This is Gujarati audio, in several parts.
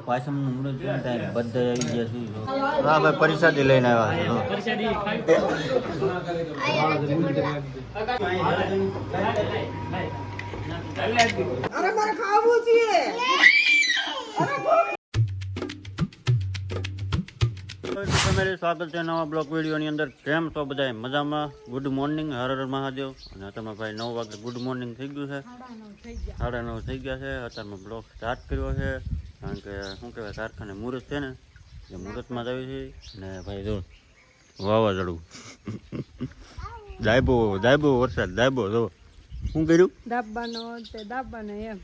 પાછળનું મુરત છે ને બધા આવી ગયા છે. હા ભાઈ પરિસાદી લઈને આવ્યા છે. અરે મારે ખાવું છે. ફેમિલી સ્વાગત છે નવા બ્લોગ વિડીયોની અંદર. કેમ છો બધા મજામાં? Good morning, Har Har Mahadev. અને તમે ભાઈ 9 વાગે ગુડ મોર્નિંગ થઈ ગયું છે, 9:30 થઈ ગયા છે. અત્યારમાં બ્લોગ સ્ટાર્ટ કર્યો છે કારણ કે શું કહેવાય કારખાને મુહૂર્ત છે ને એ મુહૂર્તમાં જ આવી છે. અને ભાઈ જો વાવાઝોડું દાયબો વરસાદ દાયબો જો શું કર્યું દાબાનો એમ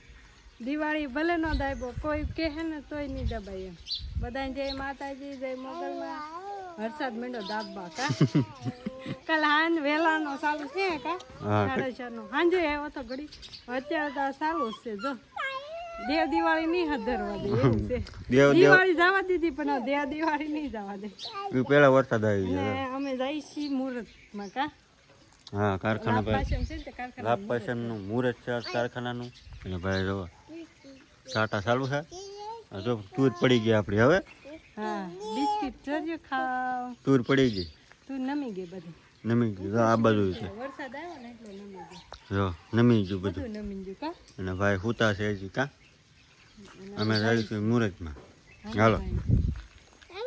દિવાળી ભલે નો દાયબો કોઈ કહે ને તોય નહીં દબાય એમ. બધા જય માતાજી જય મોગલમાં વરસાદ માંડ્યો દાબા કા કાલ હાંજ વેલાનો ચાલુ છે કા 4:30 નો હાંજે આવ્યો તો ઘડી અત્યારે તો ચાલુ છે. જો દેવ દિવાળી નહીં હદરવા દે એવું છે. દિવાળી જવા દીધી પણ દેવ દિવાળી નહીં જવા દે. પેલા વરસાદ આવી ગયો. અમે જઈ છીએ મુહૂર્તમાં કા. હા કારખાના ભાઈ લાભ પાછળનું મુહૂર્ત છે કારખાનાનું. અને ભાઈ જો ટાટા ચાલુ છે. જો તૂર પડી ગઈ આપડી હવે. હા બિસ્કિટ જોજો ખાવ. તૂર પડી ગઈ, તૂર નમી ગઈ બધી. નમી ગઈ આ બાજુ છે. વરસાદ આવ્યો ને એટલે નમી ગઈ. જો નમી ગયું બધું. નમી ગયું કા. અને ભાઈ હુતા છે હજી કા. અમે જઈશું મુહૂર્તમાં. હાલો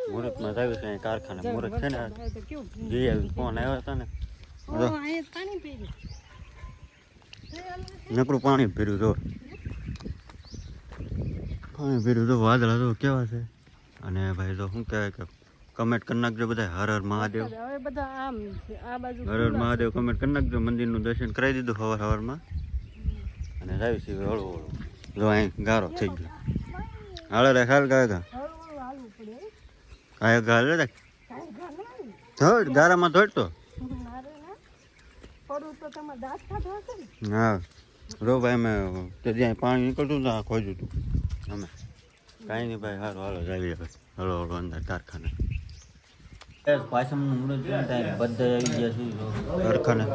મુહૂર્તમાં જઈશું છે કારખાને. મુહૂર્ત છે ને જે ફોન આવ્યો હતો ને નકરું પાણી ભર્યું તો વાદળા તો કેવા છે. અને ભાઈ તો શું કહેવાય કે કમેન્ટ કરી નાખજો બધા હર હર મહાદેવ. હર હર મહાદેવ કમેન્ટ કરી નાખજો. મંદિરનું દર્શન કરાવી દીધું સવારમાં. અને જાય છે હળવું હળવું. જો અહીં ગારો થઈ ગયો. હાલે રે હાલ કાંઈ હાલે રે થોડ ગારામાં થોડતો. હા રો ભાઈ અમે ત્યાં પાણી નીકળતું ને ખોજ્યું હતું અમે. કાંઈ નહીં ભાઈ હાલો હાલો જાવી હવે હળો હળો અંદર કારખાને. પાછળનું મુહૂર્ત છે ને બધા આવી ગયા છે કારખાને.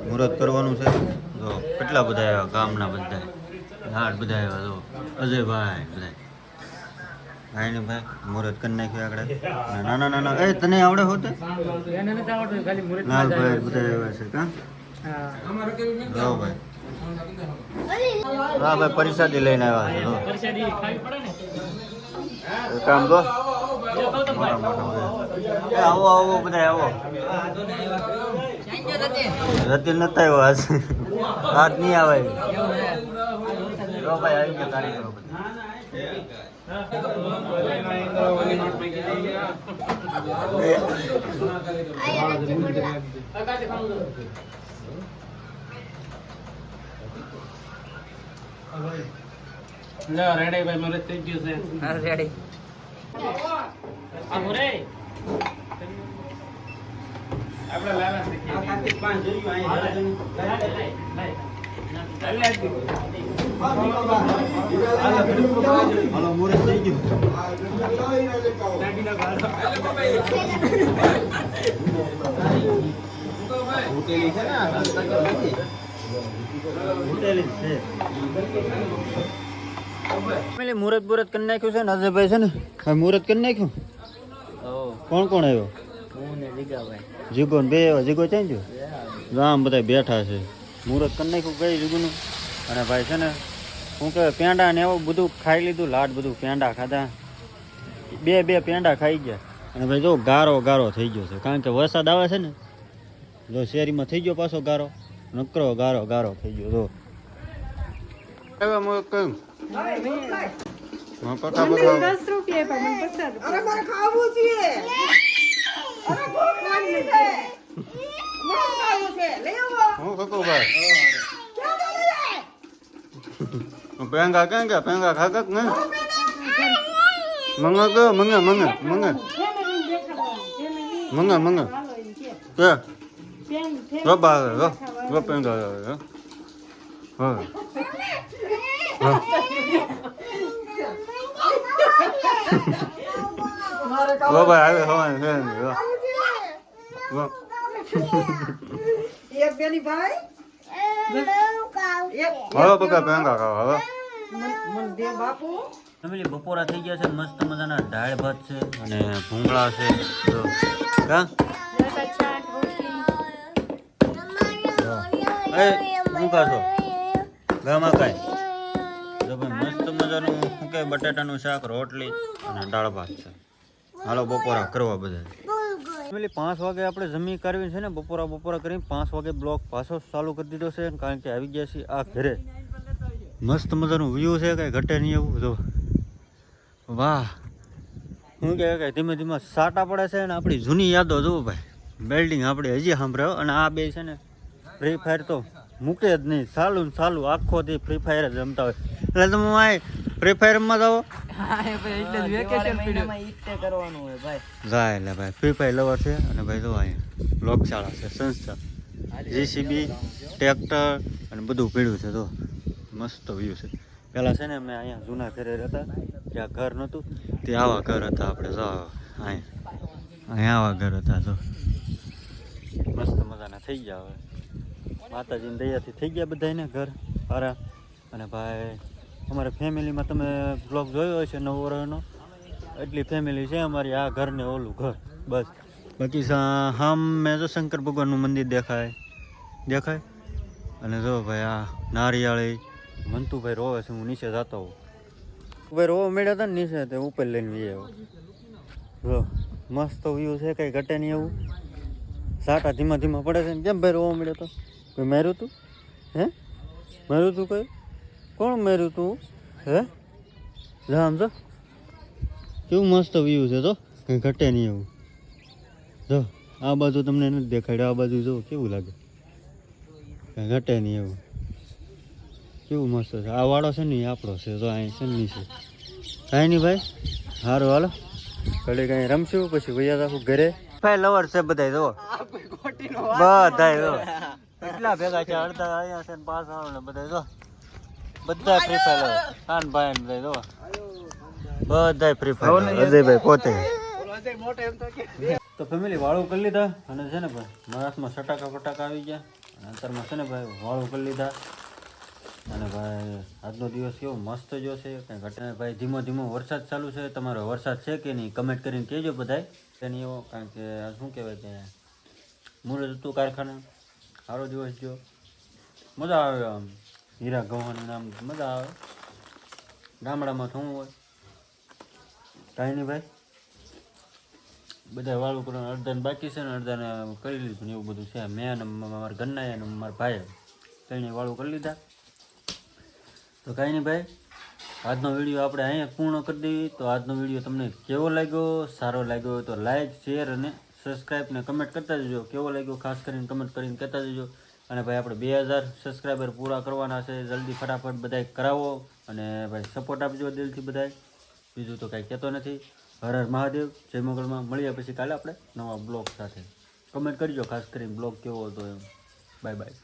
મુહૂર્ત કરવાનું છે. જો કેટલા બધા આવ્યા ગામના બધા હાડ બધા આવ્યા. જો અજયભાઈ બધા કાંઈ નહીં ભાઈ મુહૂર્ત કરી નાખ્યું આગળ. નાના નાના એ તને આવડે હોતે લાલભાઈ બધા આવ્યા છે કા. હા ભાઈ હા ભાઈ પરિસાદી લઈને આવ્યા છે. કામ તો આવો આવો બધા આવો. રતિલ નતા આવ્યો આજ આજ નહીં આવે. ભાઈ આવી ગયા કારીગરો બધા. રેડી ભાઈ મુહૂર્ત થઈ ગયું છે. હા રેડી. આપણે લાલા છે કાર્તિક 5 જોયું અહીં હાલો મુહૂર્ત થઈ ગયું. ઉટેલી છે ને ઉટેલી છે. મુહૂર્ત બુરત કરી નાખ્યું છે ને અજયભાઈ છે ને મુહૂર્ત કરી નાખ્યું. કોણ કોણ આવ્યો? જીગો ને બે આવ્યા. જીગો ક્યાં ગયો? આમ બધા બેઠા છે. મુહૂર્ત કરી નાખ્યું કઈ જીગુનું. અને ભાઈ છે ને શું કહેવાય પેંડા ને એવું બધું ખાઈ લીધું. લાડ બધું પેંડા ખાધા. બે પેંડા ખાઈ ગયા. અને ભાઈ જો ગારો ગારો થઈ ગયો છે કારણ કે વરસાદ આવે છે ને. જો શેરીમાં થઈ ગયો પાછો ગારો. નકરો ગારો ગારો થઈ ગયો. જો કયું 10 રૂપિયા પણ 50. અરે મારે ખાવું છે. અરે ભૂખ લાગી છે. મને ખાવું છે. લઈ આવો. હું કકો ભાઈ ક્યાં લઈ આય? પેંગા કેં ગયા પેંગા ખાગક ને મંગા કે મંગા મંગા મંગા મંગા મંગા કે રબા રો પેંગા હા રો ભાઈ આવે હવા છે એક બેની ભાઈ હાલો બકા પેંગા ખાવા હવે મન દે બાપુ ફેમિલી બપોરા થઈ ગયા છે, મસ્ત મજાના દાળ ભાત છે અને ભૂંગળા છે. જો કા એ શું ખાશો ગામાં કાંઈ? જો ભાઈ મસ્ત મજાનું શું કે બટાટાનું શાક, રોટલી અને દાળ ભાત છે. હાલો બપોરા કરવા બધા. ફેમિલી 5 વાગે આપણે જમી કરવી છે ને, બપોરા કરીને 5 વાગે બ્લોગ પાછો ચાલુ કરી દીધો છે, કારણ કે આવી ગયા છીએ આ ઘરે. મસ્ત મજાનું વ્યૂ છે, કઈ ઘટે નહીં એવું. જો વાહ, શું કે ધીમે ધીમે સાટા પડે છે ને આપણી જૂની યાદો. જુઓ ભાઈ, બિલ્ડિંગ આપણે હજી સાંભળ્યો. અને આ બે છે ને ફ્રી ફાયર તો મૂકે જ નહીં, ચાલુ ને ચાલુ આખો દી ફ્રી ફાયર જ રમતા હોય. એટલે તમે આ ફ્રી ફાયર રમવા જાઓ? જાય એટલે ભાઈ ફ્રી ફાયર લવર છે. અને ભાઈ જો અહીંયા લોકશાળા છે, સંસ્થા, JCB, ટ્રેક્ટર અને બધું પીડ્યું છે. તો મસ્ત વ્યૂ છે. પહેલાં છે ને અમે અહીંયા જૂના ઘરે રહેતા, જ્યાં ઘર નહોતું તે આવા ઘર હતા. આપણે જો અહીંયા આવા ઘર હતા. જો મસ્ત મજાના થઈ ગયા. હવે માતાજીની દયાથી થઈ ગયા બધાને ઘર સારા. અને ભાઈ અમારા ફેમિલીમાં તમે બ્લોગ જોયો હશે 9 વર્ષનો, એટલી ફેમિલી છે અમારી. આ ઘર ને ઓલું ઘર બસ. બાકી સામે જો શંકર ભગવાનનું મંદિર દેખાય. અને જો ભાઈ આ નારિયાળી મંતુભાઈ રોવે છે. હું નીચે જતો હોઉં. ભાઈ રોવા મળ્યા હતા ને નીચે, તે ઉપર લઈને વી આવ્યો. જો મસ્ત વ્યૂ છે, કંઈ ઘટે નહીં એવું. સાટા ધીમા ધીમા પડે છે ને. કેમ ભાઈ રોવા મળ્યો તો? કોઈ માર્યું તું? હે માર્યું તું? કોઈ કોણ માર્યું તું? હે જામ જો કેવું મસ્ત વ્યૂ છે. તો કંઈ ઘટે નહીં એવું. જો આ બાજુ તમને નથી દેખાડ્યું, આ બાજુ જો કેવું લાગે, કંઈ ઘટે નહીં એવું. કેવું મસ્ત છે. આ વાળો છે ને એ આપણો છે. તો અહીં છે ને છે કાંઈ નહીં ભાઈ. સારું હાલો ઘડી કાંઈ રમશું, પછી ભૈયા આખું ઘરે. ભાઈ લવર છે બધા. જો બધા જો કેટલા ભેગા છે. અડધા અહીંયા છે ને પાછા આવે ને બધા. જો બધા ફ્રી ફાયર ખાન ભાઈ ને બધા. જો બધા ફ્રી ફાયર. અજયભાઈ પોતે. તો ફેમિલી વાળું કરી લીધા. અને છે ને ભાઈ મારા હાથમાં ફટાકા આવી ગયા. અને અંતરમાં છે ને ભાઈ વાળું કરી લીધા. અને ભાઈ આજનો દિવસ કેવો મસ્ત જો છે, કંઈ ઘટે. ભાઈ ધીમો ધીમો વરસાદ ચાલુ છે. તમારો વરસાદ છે કે નહીં કમેન્ટ કરીને કહેજો બધાય. તેની એવો કારણ કે આ શું કહેવાય કે મુહૂર્ત હતું કારખાને. સારો દિવસ જો મજા આવે. આમ હીરા ગવાની નામ મજા આવે. ગામડામાં થવું હોય કાંઈ નહીં ભાઈ. બધા વાળું કરવાનું અડધાને બાકી છે ને અડધાને કરી લીધું ને એવું બધું છે. મેં અને મારા ઘરના અને મારા ભાઈએ કંઈ વાળું કરી લીધા. તો કાંઈ નહીં ભાઈ, આજનો વિડીયો આપણે અહીંયા પૂર્ણ કરી દઈએ. તો આજનો વિડીયો તમને કેવો લાગ્યો? સારો લાગ્યો હોય તો લાઈક, શેર અને સબસ્ક્રાઈબ ને કમેન્ટ કરતા જજો. કેવો લાગ્યો ખાસ કરીને કમેન્ટ કરીને કહેતા જજો. અને ભાઈ આપણે 2000 સબસ્ક્રાઈબર પૂરા કરવાના છે. જલ્દી ફટાફટ બધાય કરાવો. અને ભાઈ સપોર્ટ આપજો દિલથી બધાય. બીજું તો કાંઈ કહેતો નથી. હર હર મહાદેવ, જય મંગળમાં. મળીએ પછી કાલે આપણે નવા બ્લોગ સાથે. કમેન્ટ કરજો ખાસ કરીને બ્લોગ કેવો હતો એમ. Bye bye.